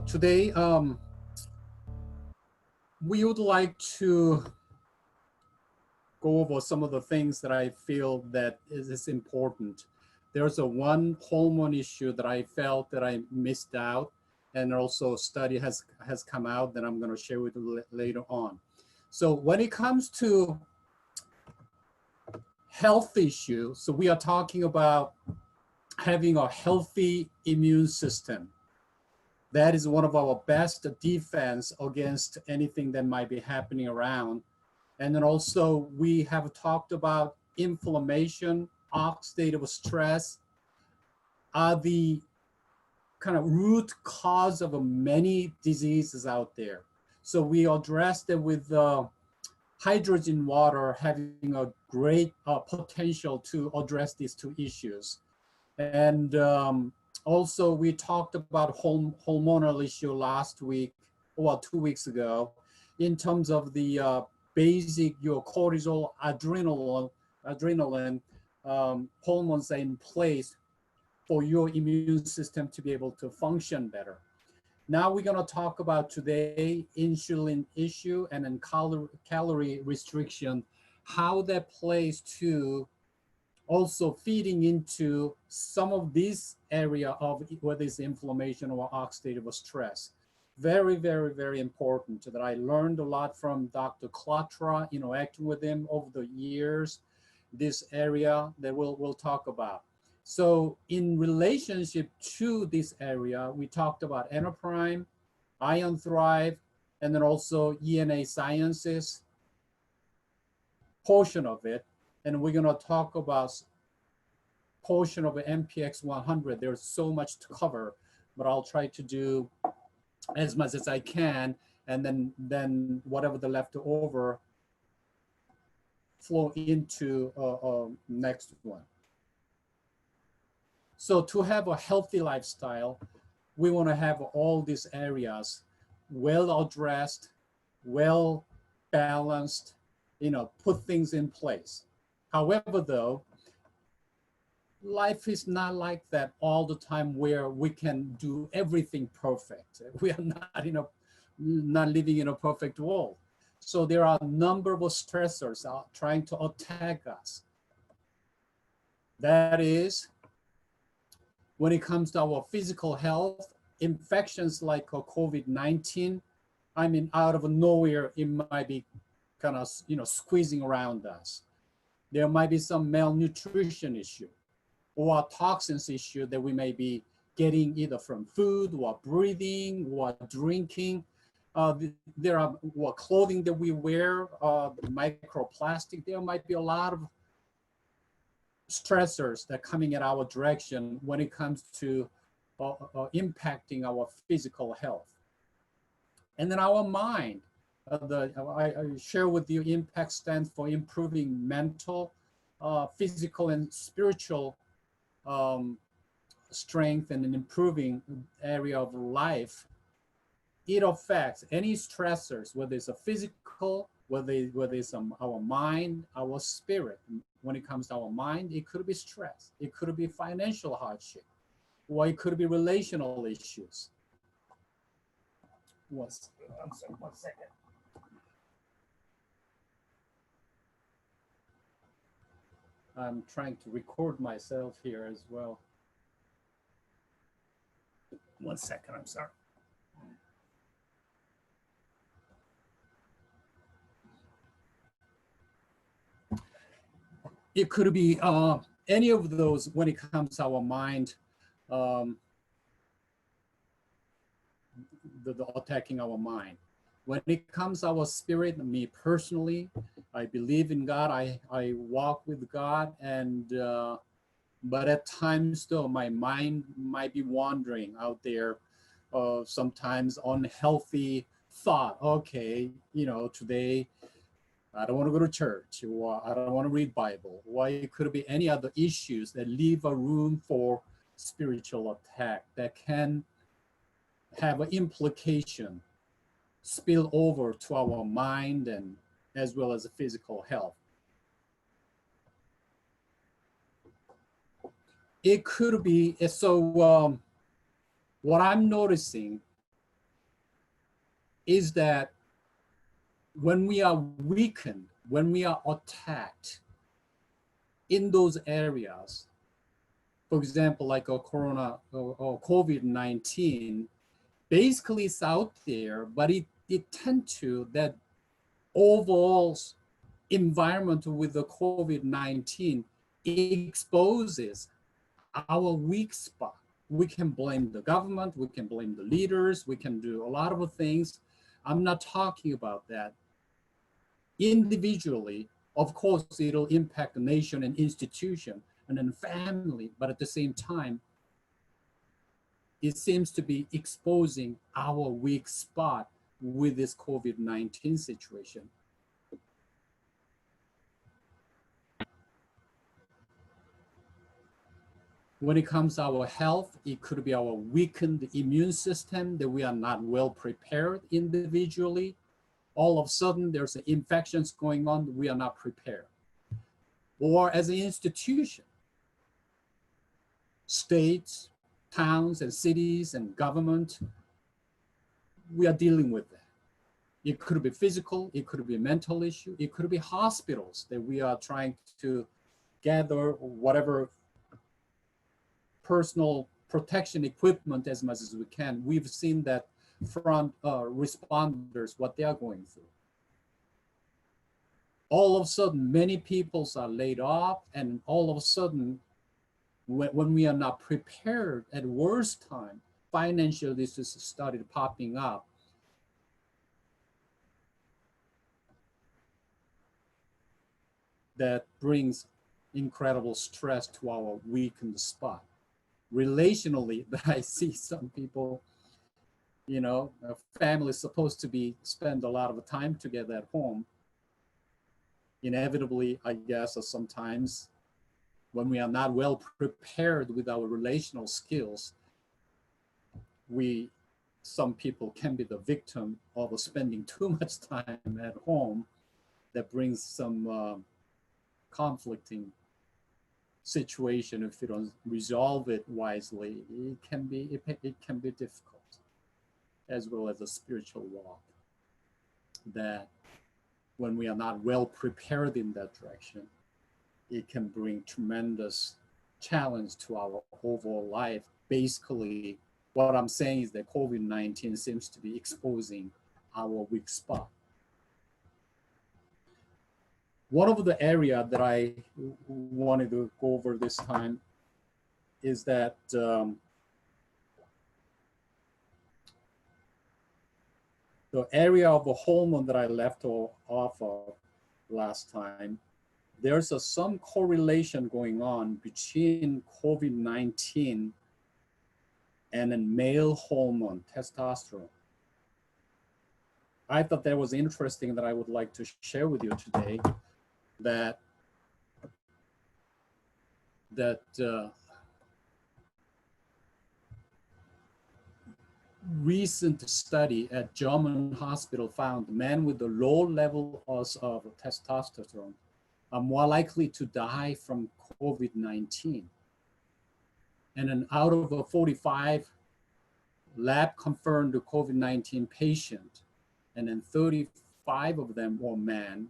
Today we would like to go over some of the things that I feel that is important. There's a one hormone issue that I felt that I missed out, and also a study has come out that I'm going to share with you later on. So when it comes to health issues, so we are talking about having a healthy immune system. That is one of our best defense against anything that might be happening around. And then also we have talked about inflammation, oxidative stress are the kind of root cause of many diseases out there. So we addressed it with hydrogen water having a great potential to address these two issues. And also, we talked about hormonal issue last week, or 2 weeks ago, in terms of the basic your cortisol, adrenaline hormones are in place for your immune system to be able to function better. Now we're going to talk about today insulin issue and then calorie restriction, how that plays to also feeding into some of this area of whether it's inflammation or oxidative stress. Very, very, very important that I learned a lot from Dr. Klatra, interacting with him over the years, this area that we'll talk about. So in relationship to this area, we talked about Endocrine, Ion Thrive, and then also ENA Sciences portion of it. And we're going to talk about portion of the MPX 100. There's so much to cover, but I'll try to do as much as I can, and then whatever the leftover flow into next one. So to have a healthy lifestyle, we want to have all these areas well addressed, well balanced, put things in place. However, though, life is not like that all the time where we can do everything perfect. We are not living in a perfect world. So there are a number of stressors out trying to attack us. That is, when it comes to our physical health, infections like COVID-19, out of nowhere, it might be kind of, squeezing around us. There might be some malnutrition issue or toxins issue that we may be getting either from food or breathing or drinking. There are clothing that we wear, microplastic. There might be a lot of stressors that are coming at our direction when it comes to impacting our physical health. And then our mind. I share with you impact stands for improving mental, physical, and spiritual strength and an improving area of life. It affects any stressors, whether it's a physical, whether it's our mind, our spirit. When it comes to our mind, it could be stress, it could be financial hardship, or it could be relational issues. One second. I'm trying to record myself here as well. 1 second, I'm sorry. It could be any of those when it comes to our mind, the attacking our mind. When it comes to our spirit, me personally, I believe in God. I walk with God, and but at times though, my mind might be wandering out there. Sometimes unhealthy thought. Okay, today I don't want to go to church, or I don't want to read Bible. Or it could be any other issues that leave a room for spiritual attack that can have an implication, spill over to our mind and as well as the physical health. It could be, so what I'm noticing is that when we are weakened, when we are attacked in those areas, for example, like a corona or COVID-19, basically it's out there, but it tends to that overall environment with the COVID-19 exposes our weak spot. We can blame the government, we can blame the leaders, we can do a lot of things. I'm not talking about that. Individually, of course, it'll impact the nation and institution and then family, but at the same time, it seems to be exposing our weak spot with this COVID-19 situation. When it comes to our health, it could be our weakened immune system that we are not well prepared individually. All of a sudden, there's infections going on, we are not prepared. Or as an institution, states, towns, and cities, and government, we are dealing with that. It could be physical, it could be a mental issue, it could be hospitals that we are trying to gather whatever personal protection equipment as much as we can. We've seen that front responders, what they are going through. All of a sudden, many people are laid off, and all of a sudden, when we are not prepared at worst time, financial issues started popping up. That brings incredible stress to our weakened spot. Relationally, I see some people, you know, a family is supposed to be spend a lot of time together at home. Inevitably, I guess, sometimes when we are not well prepared with our relational skills, some people can be the victim of spending too much time at home. That brings some conflicting situation. If you don't resolve it wisely, it can be difficult, as well as a spiritual walk. That when we are not well prepared in that direction, it can bring tremendous challenge to our overall life. Basically, what I'm saying is that COVID-19 seems to be exposing our weak spot. One of the area that I wanted to go over this time is that the area of the hormone that I left off of last time. There's some correlation going on between COVID-19 and a male hormone, testosterone. I thought that was interesting, that I would like to share with you today, that recent study at German hospital found men with a low level of testosterone are more likely to die from COVID-19. And then out of a 45 lab confirmed COVID-19 patient, and then 35 of them were men,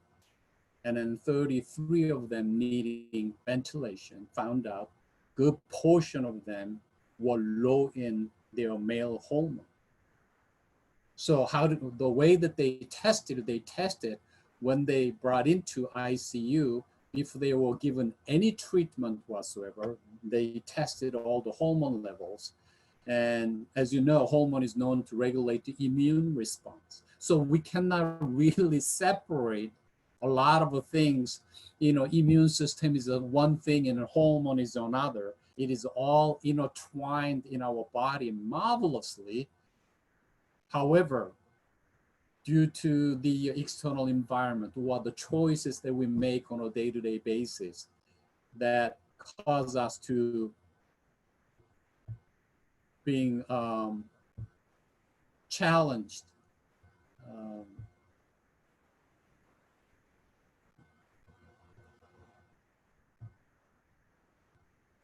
and then 33 of them needing ventilation, found out good portion of them were low in their male hormone. So the way that they tested when they brought into ICU, if they were given any treatment whatsoever, they tested all the hormone levels. And as you know, hormone is known to regulate the immune response. So we cannot really separate a lot of things. You know, immune system is one thing and hormone is another. It is all intertwined in our body marvelously. However, due to the external environment, what the choices that we make on a day-to-day basis, that cause us to being challenged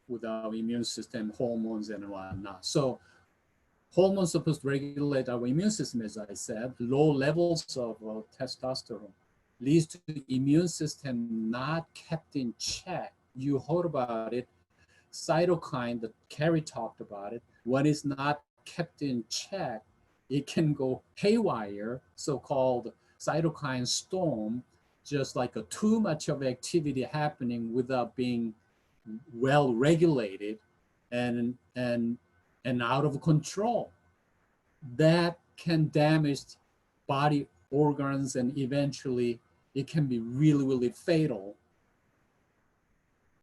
with our immune system, hormones, and whatnot. So Hormones supposed to regulate our immune system, as I said. Low levels of testosterone leads to the immune system not kept in check. You heard about it, cytokine that Carrie talked about it. When it's not kept in check, it can go haywire, so-called cytokine storm, just like too much of activity happening without being well regulated and out of control. That can damage body organs, and eventually it can be really, really fatal.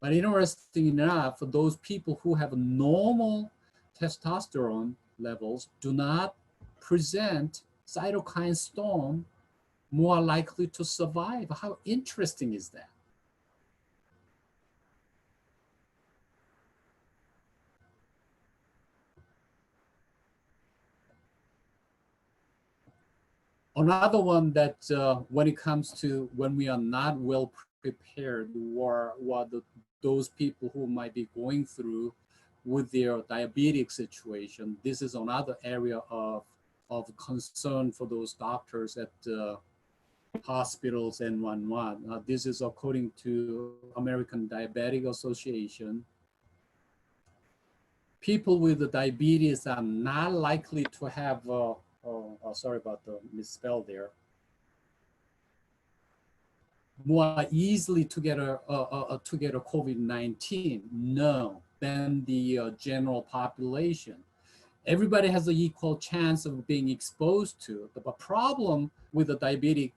But interesting enough, for those people who have normal testosterone levels do not present cytokine storm, more likely to survive. How interesting is that? Another one that when it comes to when we are not well prepared, or what those people who might be going through with their diabetic situation, this is another area of concern for those doctors at hospitals and whatnot. This is according to American Diabetic Association. People with the diabetes are not likely to have, sorry about the misspell there, more easily to get a COVID-19, no, than the general population. Everybody has an equal chance of being exposed to it. The problem with the diabetic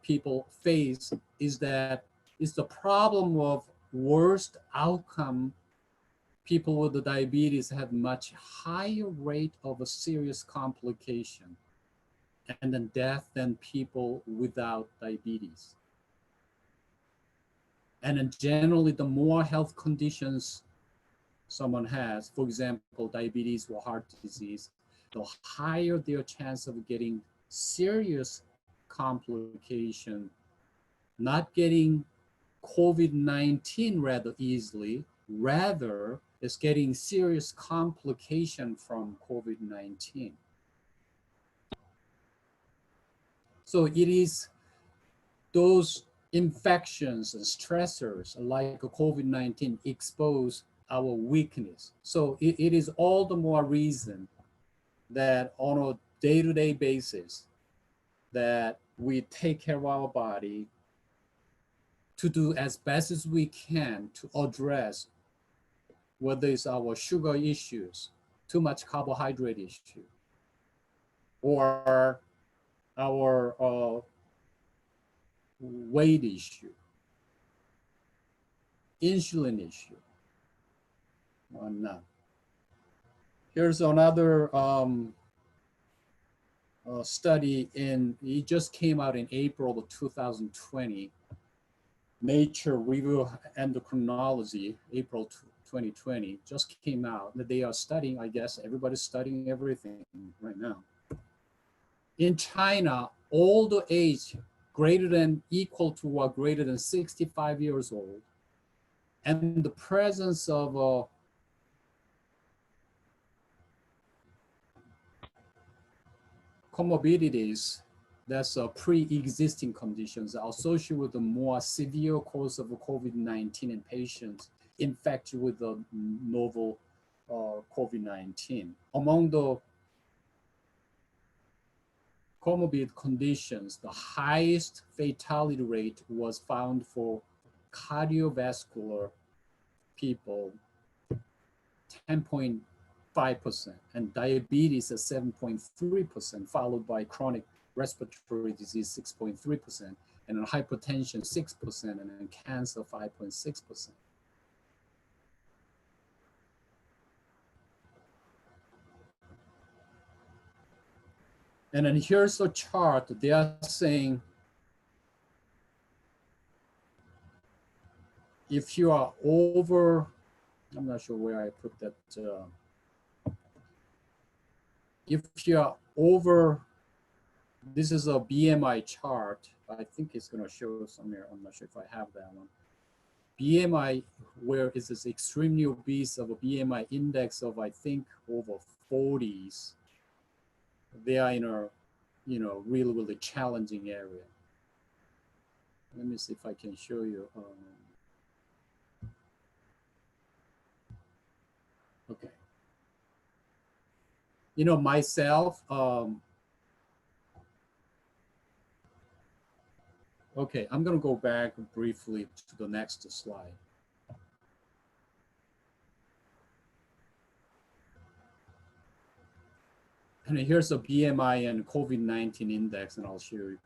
people face is that it's the problem of worst outcome. People with the diabetes have much higher rate of a serious complication and then death than people without diabetes. And then generally, the more health conditions someone has, for example, diabetes or heart disease, the higher their chance of getting serious complication, not getting COVID-19 rather easily, rather is getting serious complication from COVID-19. So it is those infections and stressors like COVID-19 expose our weakness. So it is all the more reason that on a day-to-day basis that we take care of our body to do as best as we can to address whether it's our sugar issues, too much carbohydrate issue, or our weight issue, insulin issue, or not. Here's another study it just came out in April of 2020. Nature Review Endocrinology, April 2020, just came out that they are studying, I guess everybody's studying everything right now. In China, older age greater than equal to or greater than 65 years old, and the presence of comorbidities, that's pre-existing conditions associated with the more severe course of COVID-19 in patients infected with the novel COVID-19. Among the comorbid conditions, the highest fatality rate was found for cardiovascular people, 10.5%, and diabetes at 7.3%, followed by chronic respiratory disease 6.3%, and then hypertension 6%, and then cancer 5.6%. And then here's a chart. They are saying if you are over, I'm not sure where I put that. If you are over, this is a BMI chart. I think it's going to show somewhere. I'm not sure if I have that one. BMI, where it is extremely obese of a BMI index of, I think, over 40s, they are in a, really, really challenging area. Let me see if I can show you. Okay. Myself, okay, I'm going to go back briefly to the next slide. And here's a BMI and COVID-19 index, and I'll show you.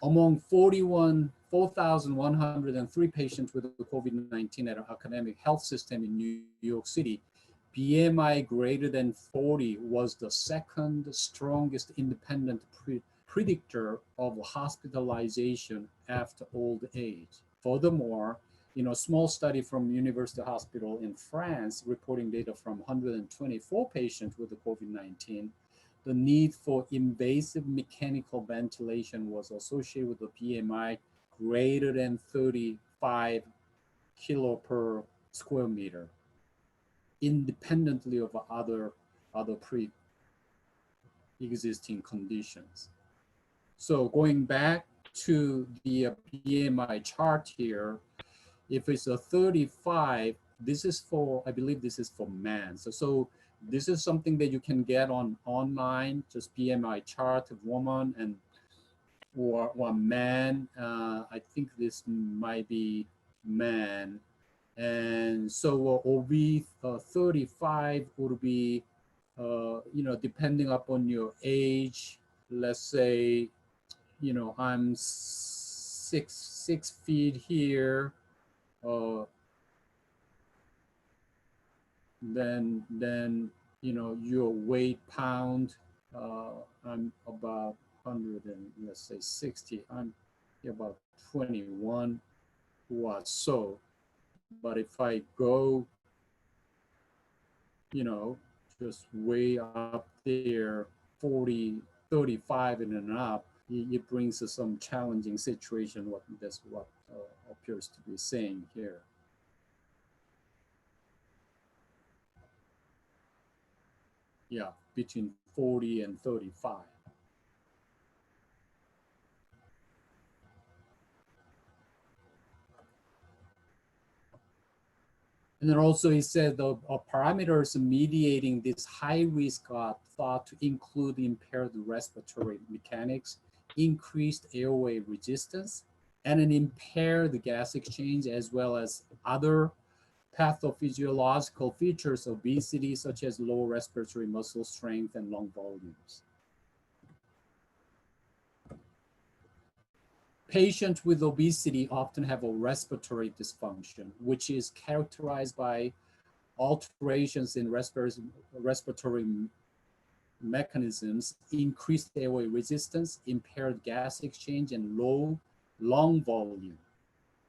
Among 4,103 patients with COVID-19 at an academic health system in New York City, BMI greater than 40 was the second strongest independent predictor of hospitalization after old age. Furthermore, a small study from University Hospital in France reporting data from 124 patients with the COVID-19, the need for invasive mechanical ventilation was associated with a BMI greater than 35 kilo per square meter, independently of other pre-existing conditions. So going back to the BMI chart here, if it's a 35, this is for, I believe this is for men. So this is something that you can get online, just BMI chart of woman and or man. I think this might be man. And so OB 35 would be, depending upon your age, let's say, I'm 6 feet here. Then your weight pound, I'm about 100 and let's say 60. I'm about 21 watts. So, but if I go, just way up there, 40, 35 and up, it brings us some challenging situation. That's what appears to be saying here. Yeah, between 40 and 35. And then also he said the parameters mediating this high risk are thought to include impaired respiratory mechanics, increased airway resistance, and an impaired gas exchange, as well as other pathophysiological features of obesity, such as low respiratory muscle strength and lung volumes. Patients with obesity often have a respiratory dysfunction, which is characterized by alterations in respiratory mechanisms, increased airway resistance, impaired gas exchange, and low lung volume,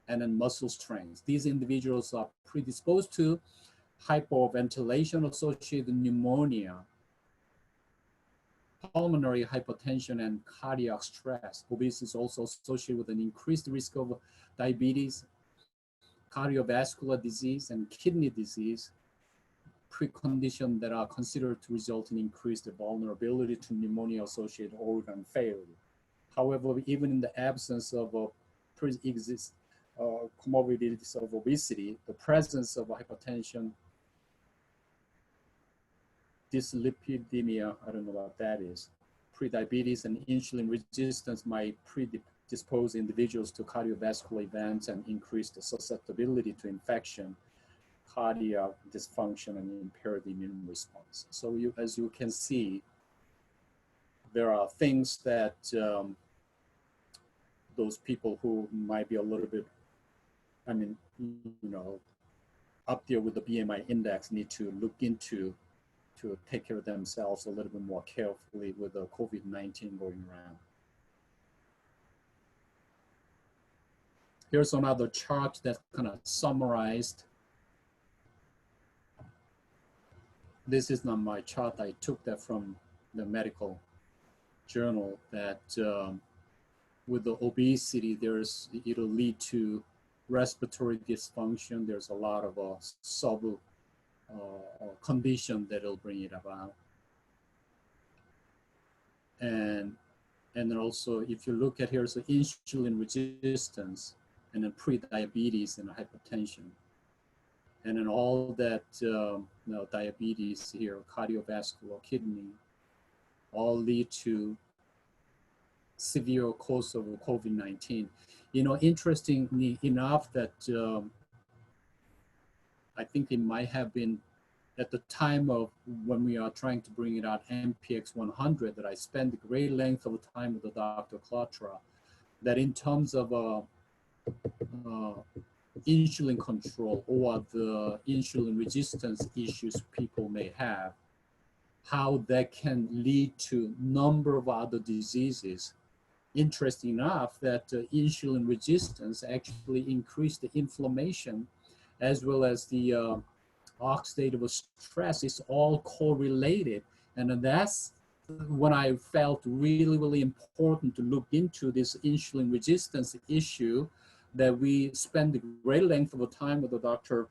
and then muscle strength. These individuals are predisposed to hypoventilation-associated pneumonia, pulmonary hypertension, and cardiac stress. Obesity is also associated with an increased risk of diabetes, cardiovascular disease, and kidney disease, preconditions that are considered to result in increased vulnerability to pneumonia-associated organ failure. However, even in the absence of pre-existing comorbidities of obesity, the presence of hypertension, dyslipidemia, I don't know what that is, prediabetes and insulin resistance might predispose individuals to cardiovascular events and increase the susceptibility to infection, cardiac dysfunction, and impaired immune response. So as you can see, there are things that those people who might be a little bit, up there with the BMI index need to look into to take care of themselves a little bit more carefully with the COVID-19 going around. Here's another chart that kind of summarized. This is not my chart. I took that from the medical journal that with the obesity, it'll lead to respiratory dysfunction. There's a lot of sub condition that will bring it about. And then also, if you look at here, so insulin resistance, and then pre-diabetes and hypertension. And then all that, diabetes here, cardiovascular, kidney, all lead to severe course of COVID-19. Interestingly enough, that I think it might have been at the time of when we are trying to bring it out, MPX 100, that I spent a great length of time with the Dr. Klatra, that in terms of insulin control or the insulin resistance issues people may have, how that can lead to number of other diseases. Interesting enough that insulin resistance actually increased the inflammation as well as the oxidative stress is all correlated. And that's when I felt really, really important to look into this insulin resistance issue, that we spent a great length of time with the doctor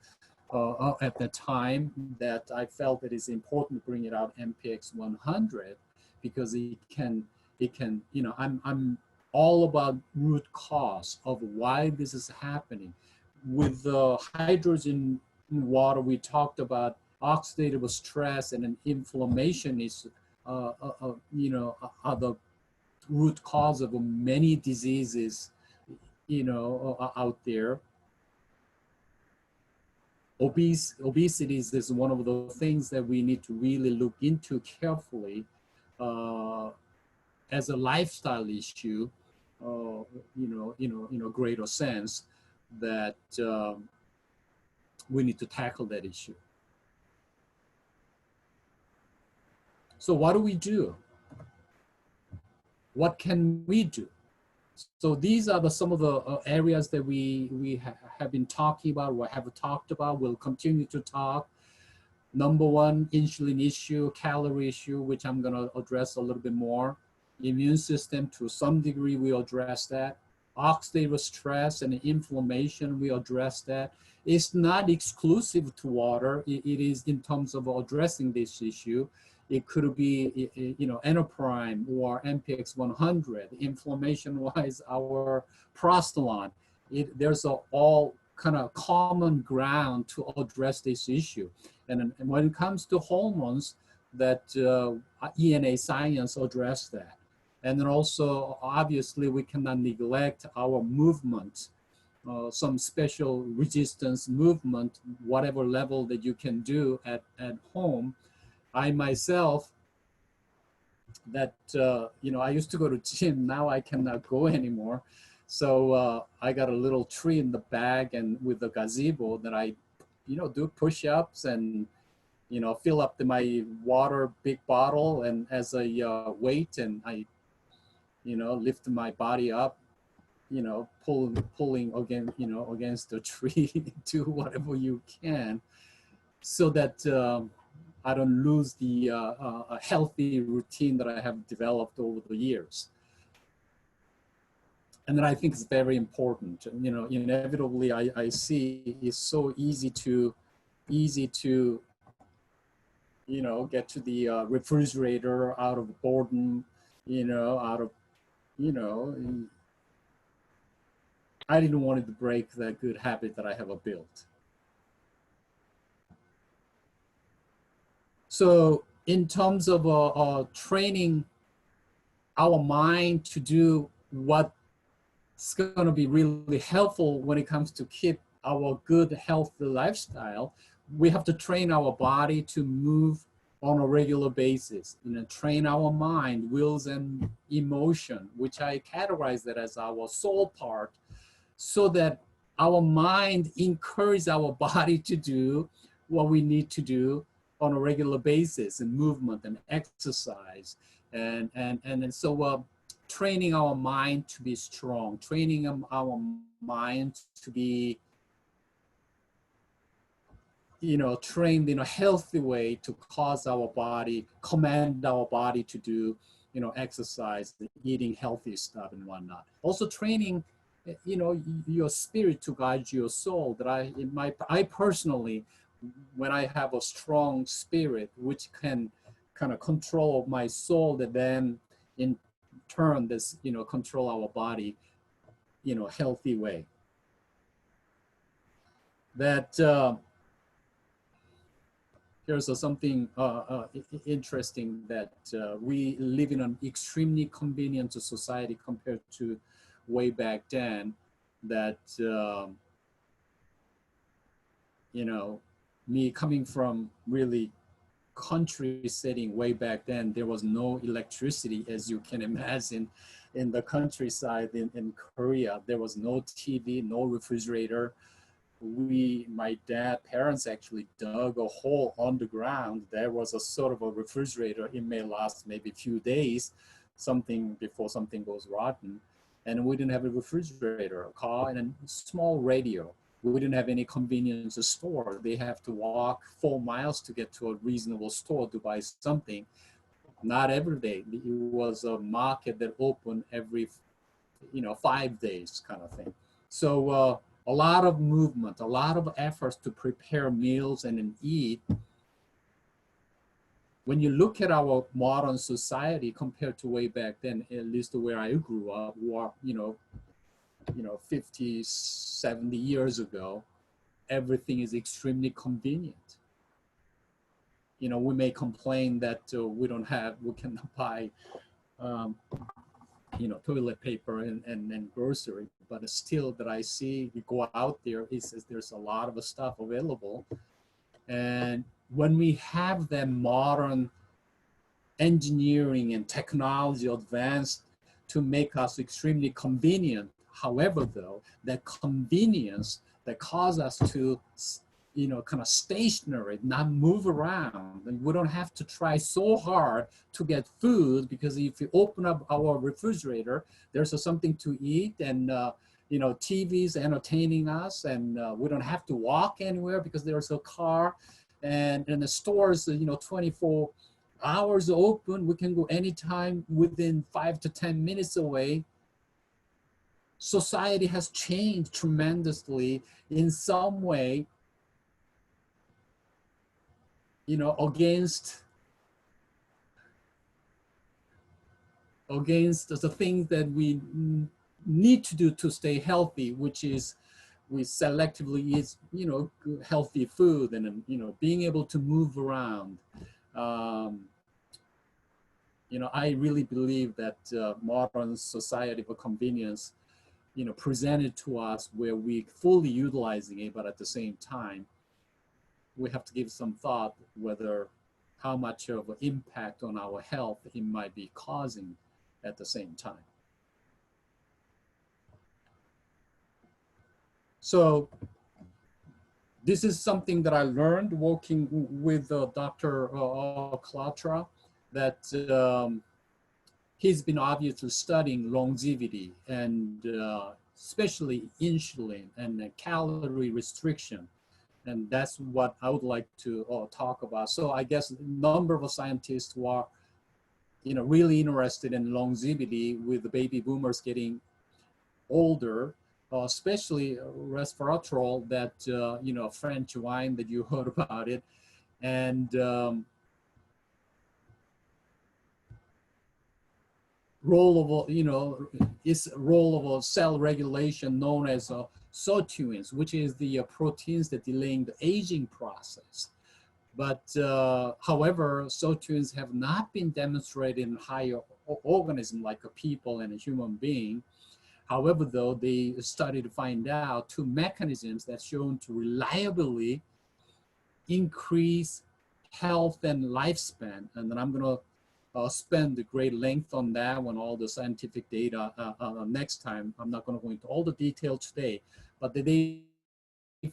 at the time, that I felt it is important to bring it out MPX 100, because it can, I'm all about root cause of why this is happening. With the hydrogen in water, we talked about oxidative stress and an inflammation is, are the root cause of many diseases, out there. Obesity is one of the things that we need to really look into carefully as a lifestyle issue, in a greater sense, that we need to tackle that issue. So what do we do? What can we do? So these are some of the areas that we have been talking about, or have talked about, we'll continue to talk. Number one, insulin issue, calorie issue, which I'm gonna address a little bit more. Immune system, to some degree, we address that. Oxidative stress and inflammation, we address that. It's not exclusive to water. It is in terms of addressing this issue. It could be, endocrine or MPX 100. Inflammation-wise, our prostolon. There's all kind of common ground to address this issue. And when it comes to hormones, that ENA science address that. And then also, obviously, we cannot neglect our movement, some special resistance movement, whatever level that you can do at home. I myself, that, I used to go to gym, now I cannot go anymore. So I got a little tree in the back and with a gazebo that I, do push-ups and, fill up my water big bottle and as a weight, and I, lift my body up, pulling again, against the tree, do whatever you can, so that I don't lose the a healthy routine that I have developed over the years. And then I think it's very important. Inevitably, I see it's so easy to, get to the refrigerator out of boredom, out of, I didn't want to break that good habit that I have built. So in terms of training our mind to do what's going to be really helpful when it comes to keep our good healthy lifestyle, we have to train our body to move on a regular basis, train our mind, wills and emotion, which I categorize that as our soul part, so that our mind encourages our body to do what we need to do on a regular basis, and movement and exercise. And so training our mind to be strong, training our mind to be, trained in a healthy way to cause our body, command our body to do, exercise, eating healthy stuff and whatnot. Also training your spirit to guide your soul. That I personally, when I have a strong spirit which can kind of control my soul, that then in turn this control our body healthy way. That here's something interesting, that we live in an extremely convenient society compared to way back then. That me coming from really country setting way back then, there was no electricity, as you can imagine, in the countryside in Korea. There was no TV, no refrigerator. My parents actually dug a hole on the ground. There was a sort of a refrigerator. It may last maybe a few days, before something goes rotten. And we didn't have a refrigerator, a car, and a small radio. We didn't have any convenience store. They have to walk 4 miles to get to a reasonable store to buy something. Not every day. It was a market that opened every 5 days kind of thing. So a lot of movement, a lot of efforts to prepare meals and then eat. When you look at our modern society compared to way back then, at least where I grew up, 50, 70 years ago, everything is extremely convenient. We may complain that we cannot buy toilet paper and grocery, but still that I see, you go out there, there's a lot of stuff available. And when we have that modern engineering and technology advanced to make us extremely convenient, however, though, that convenience that causes us to kind of stationary, not move around. And we don't have to try so hard to get food, because if you open up our refrigerator, there's something to eat, and TV's entertaining us, and we don't have to walk anywhere because there's a car, and the stores 24 hours open. We can go anytime within 5 to 10 minutes away. Society has changed tremendously in some way, against the things that we need to do to stay healthy, which is we selectively eat, healthy food, and being able to move around. I really believe that modern society for convenience, presented to us where we fully utilizing it, but at the same time, we have to give some thought whether how much of an impact on our health it might be causing at the same time. So this is something that I learned working with Dr. Klatra, that he's been obviously studying longevity and especially insulin and calorie restriction. And that's what I would like to talk about. So I guess a number of scientists who are, really interested in longevity with the baby boomers getting older, especially resveratrol, that, French wine that you heard about it. And role of cell regulation known as sirtuins, which is the proteins that delaying the aging process. But however, sirtuins have not been demonstrated in higher organisms like a people and a human being. However, though, they studied to find out 2 mechanisms that's shown to reliably increase health and lifespan. And then I'm going to spend a great length on that one, all the scientific data next time. I'm not going to go into all the detail today, but they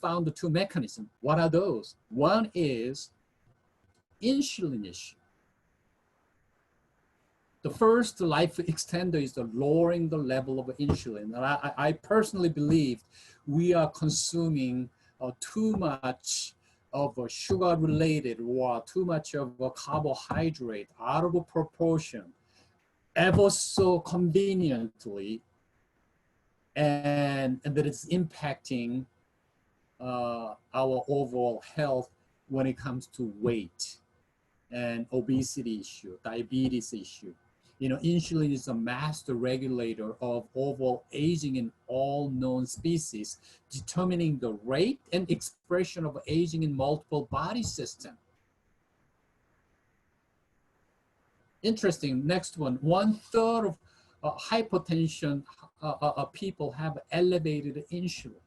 found the 2 mechanisms. What are those? One is insulin issue. The first life extender is the lowering the level of insulin. And I personally believe we are consuming too much of a sugar-related or too much of a carbohydrate out of proportion, ever so conveniently, and that it's impacting our overall health when it comes to weight and obesity issue, diabetes issue. You know, insulin is a master regulator of overall aging in all known species, determining the rate and expression of aging in multiple body systems. Interesting, next one. 1/3 of hypertension people have elevated insulin.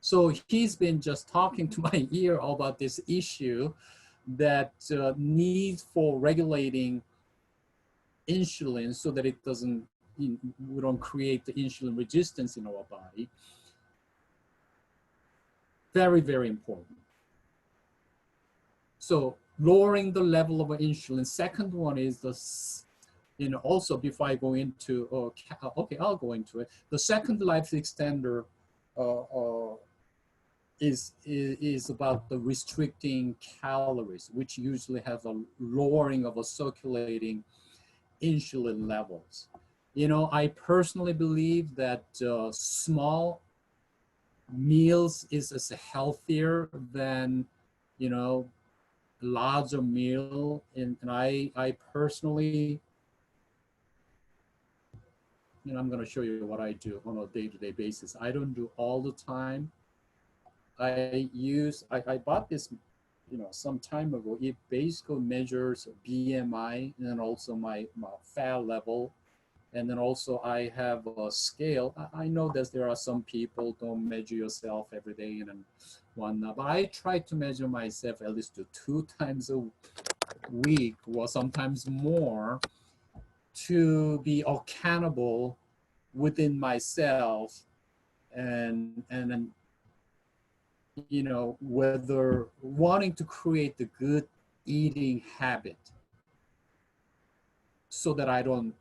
So he's been just talking to my ear about this issue that need for regulating insulin so that it doesn't, we don't create the insulin resistance in our body. Very, very important. So lowering the level of insulin. Second one is the, also before I go into, okay, I'll go into it. The second life extender is about the restricting calories, which usually has a lowering of a circulating insulin levels. You know, I personally believe that small meals is as healthier than, larger meal. And I personally, I'm going to show you what I do on a day-to-day basis. I don't do all the time. I bought this, some time ago. It basically measures BMI and also my fat level. And then also I have a scale. I know that there are some people don't measure yourself every day and whatnot, but I try to measure myself at least 2 times a week or sometimes more to be accountable within myself and then, whether wanting to create the good eating habit so that I don't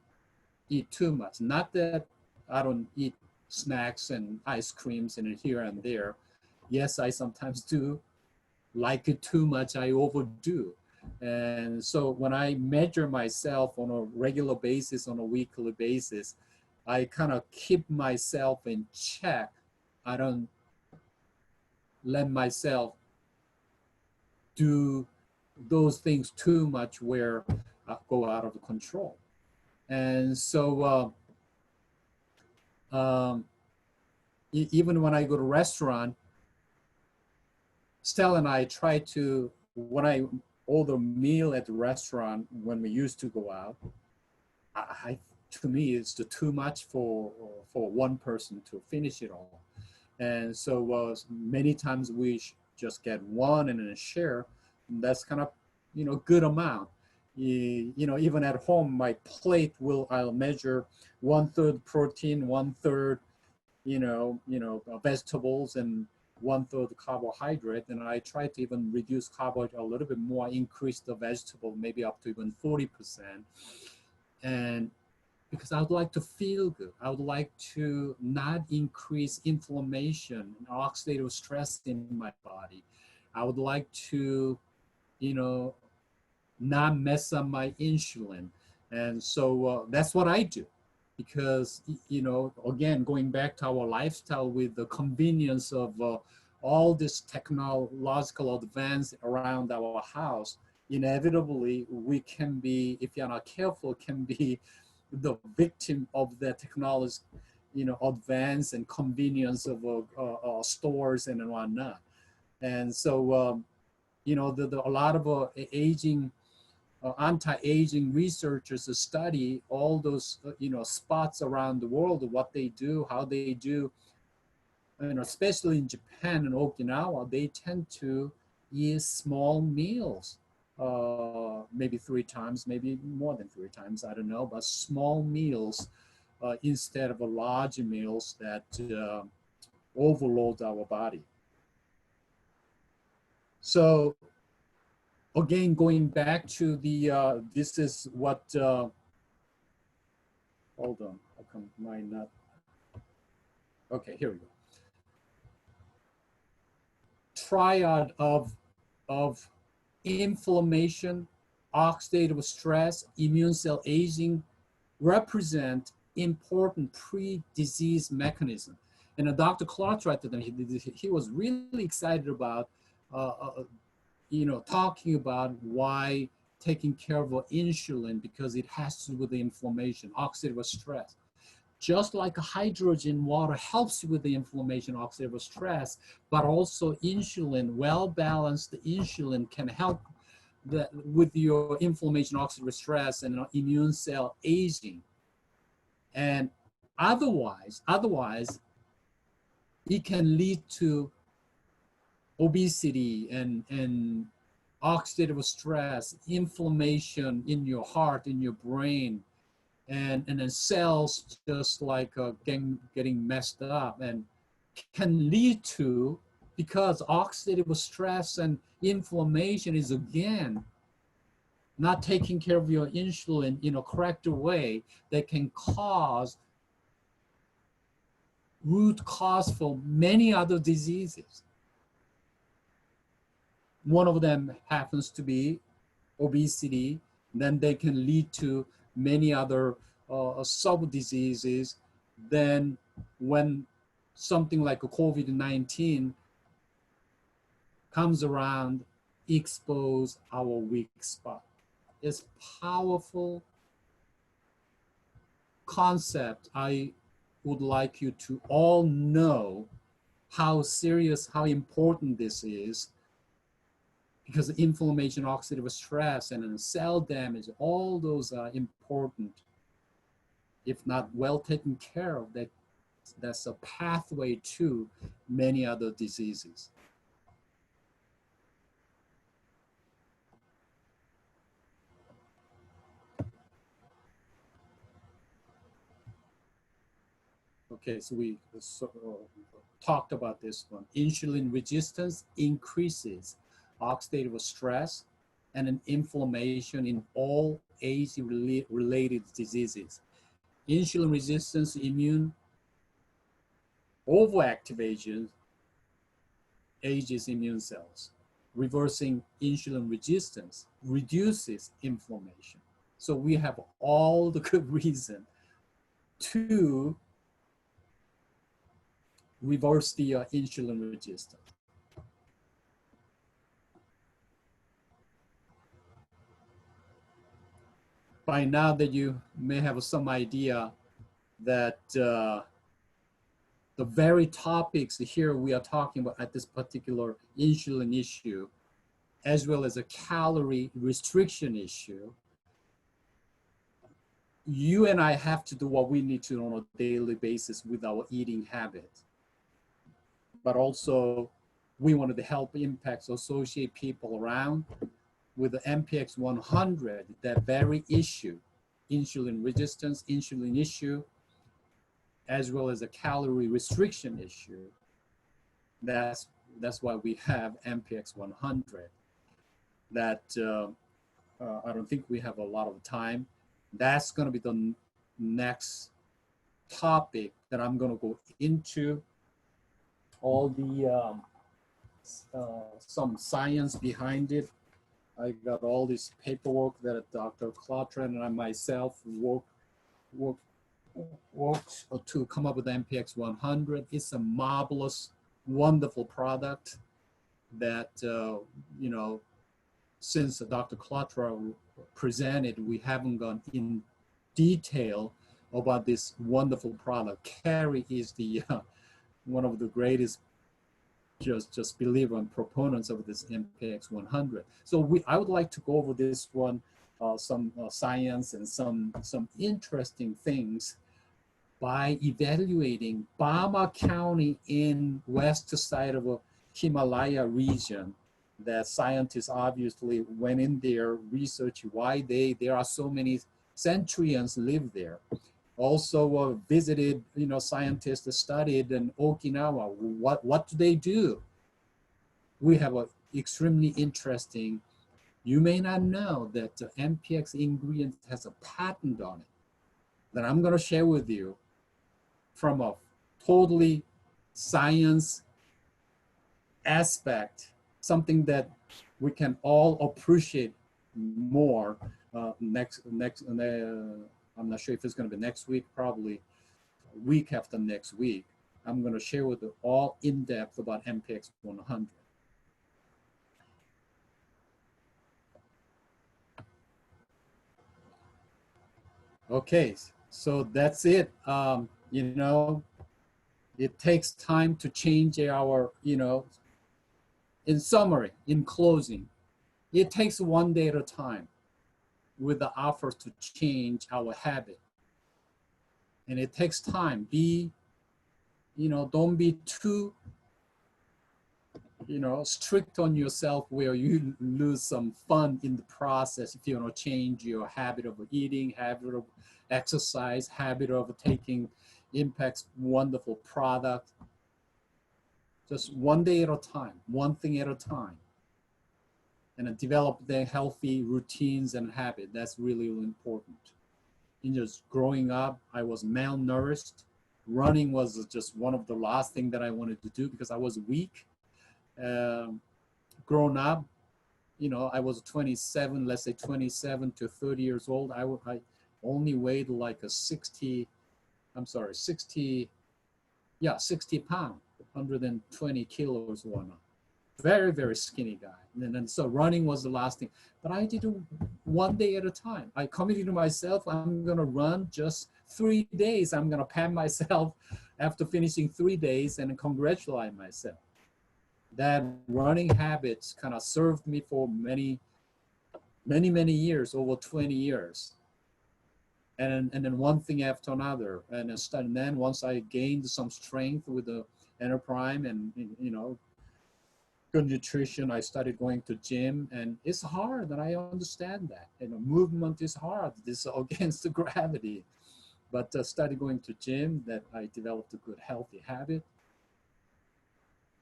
eat too much. Not that I don't eat snacks and ice creams and here and there. Yes, I sometimes do like it too much. I overdo. And so when I measure myself on a regular basis, on a weekly basis, I kind of keep myself in check. I don't let myself do those things too much where I go out of control. And so even when I go to restaurant, Stella and I try to, when I order a meal at the restaurant, when we used to go out, to me, it's too much for one person to finish it all. And so many times we just get one and then share. And that's kind of, good amount. Even at home, my plate I'll measure 1/3 protein, 1/3, vegetables, and 1/3 carbohydrate. And I try to even reduce carbohydrate a little bit more, increase the vegetable, maybe up to even 40%. And because I would like to feel good. I would like to not increase inflammation and oxidative stress in my body. I would like to, not mess up my insulin. And so that's what I do. Because, again, going back to our lifestyle with the convenience of all this technological advance around our house, inevitably we can be, if you're not careful, can be the victim of the technology, advance and convenience of stores and whatnot. And so, a lot of aging, anti-aging researchers study all those, spots around the world, what they do, how they do, especially in Japan and Okinawa, they tend to eat small meals. Maybe 3 times, maybe more than 3 times, I don't know, but small meals instead of large meals that overload our body. So again, going back to the, this is what, hold on, how come mine not, okay, here we go. Triad of inflammation, oxidative stress, immune cell aging represent important pre-disease mechanism. And Dr. Clark, he was really excited about, talking about why taking care of insulin, because it has to do with the inflammation, oxidative stress. Just like hydrogen water helps you with the inflammation, oxidative stress, but also insulin, well-balanced insulin can help with your inflammation, oxidative stress, and immune cell aging. And otherwise, it can lead to obesity and oxidative stress, inflammation in your heart, in your brain, and then cells just like getting messed up, and can lead to, because oxidative stress and inflammation is again not taking care of your insulin in a correct way, that can cause root cause for many other diseases. One of them happens to be obesity. Then they can lead to many other sub-diseases. Then when something like a COVID-19 comes around, expose our weak spot. It's powerful concept. I would like you to all know how serious, how important this is, because inflammation, oxidative stress, and then cell damage, all those are important. If not well taken care of, that's a pathway to many other diseases. Okay, so we talked about this one. Insulin resistance increases oxidative stress and an inflammation in all age-related diseases. Insulin resistance immune overactivation ages immune cells. Reversing insulin resistance reduces inflammation. So we have all the good reason to reverse the insulin resistance. By now that you may have some idea that the very topics here we are talking about at this particular insulin issue, as well as a calorie restriction issue, you and I have to do what we need to on a daily basis with our eating habits. But also, we wanted to help impacts associate people around with the MPX 100, that very issue, insulin resistance, insulin issue, as well as a calorie restriction issue. That's why we have MPX 100. That I don't think we have a lot of time. That's going to be the next topic that I'm going to go into. All the some science behind it. I got all this paperwork that Dr. Clautren and I myself worked to come up with MPX 100. It's a marvelous, wonderful product that, since Dr. Clautra presented, we haven't gone in detail about this wonderful product. Carrie is the one of the greatest just believer and proponents of this MPX 100. So I would like to go over this one, some science and some interesting things by evaluating Bama County in west side of a Himalaya region, that scientists obviously went in there, research why there are so many centurions live there. Also visited, scientists studied in Okinawa. What do they do? We have an extremely interesting, you may not know that the MPX ingredient has a patent on it that I'm going to share with you from a totally science aspect, something that we can all appreciate more. I'm not sure if it's going to be next week, probably a week after next week. I'm going to share with you all in depth about MPX 100. Okay, so that's it. You know, it takes time to change our, you know, in summary, in closing, it takes one day at a time with the effort to change our habit. And it takes time. Be, you know, don't be too, you know, strict on yourself where you lose some fun in the process if you want to change your habit of eating, habit of exercise, habit of taking Impact's wonderful product. Just one day at a time, one thing at a time. And then develop the healthy routines and habits. That's really, really important. In just growing up, I was malnourished. Running was just one of the last things that I wanted to do because I was weak. Grown up, you know, I was 27, let's say 27 to 30 years old. I only weighed like a 60 pounds, 120 kilos or whatnot. Very, very skinny guy. And then so running was the last thing. But I did it one day at a time. I committed to myself, I'm gonna run just 3 days. I'm gonna pat myself after finishing 3 days and congratulate myself. That running habits kind of served me for many years, over 20 years. And then one thing after another. And then once I gained some strength with the Endocrinology and, you know, good nutrition, I started going to gym, and it's hard, and I understand that. You know, movement is hard. This is against the gravity. But started going to gym, that I developed a good healthy habit.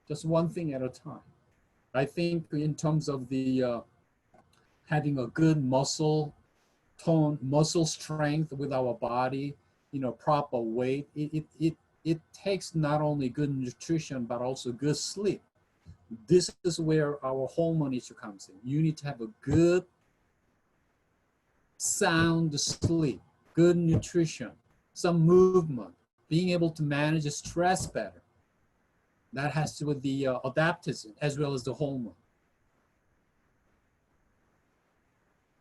Just one thing at a time. I think in terms of the having a good muscle tone, muscle strength with our body, you know, proper weight, it takes not only good nutrition, but also good sleep. This is where our hormone issue comes in. You need to have a good, sound sleep, good nutrition, some movement, being able to manage stress better. That has to do with the adaptogen as well as the hormone.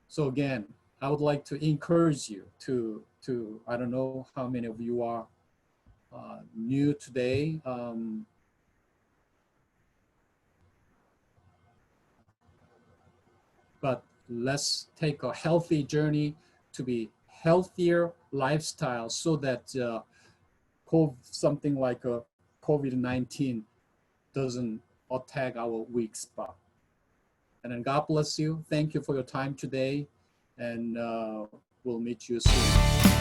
So again, I would like to encourage you to I don't know how many of you are new today. But let's take a healthy journey to be healthier lifestyle so that something like a COVID-19 doesn't attack our weak spot. And then God bless you. Thank you for your time today, and we'll meet you soon.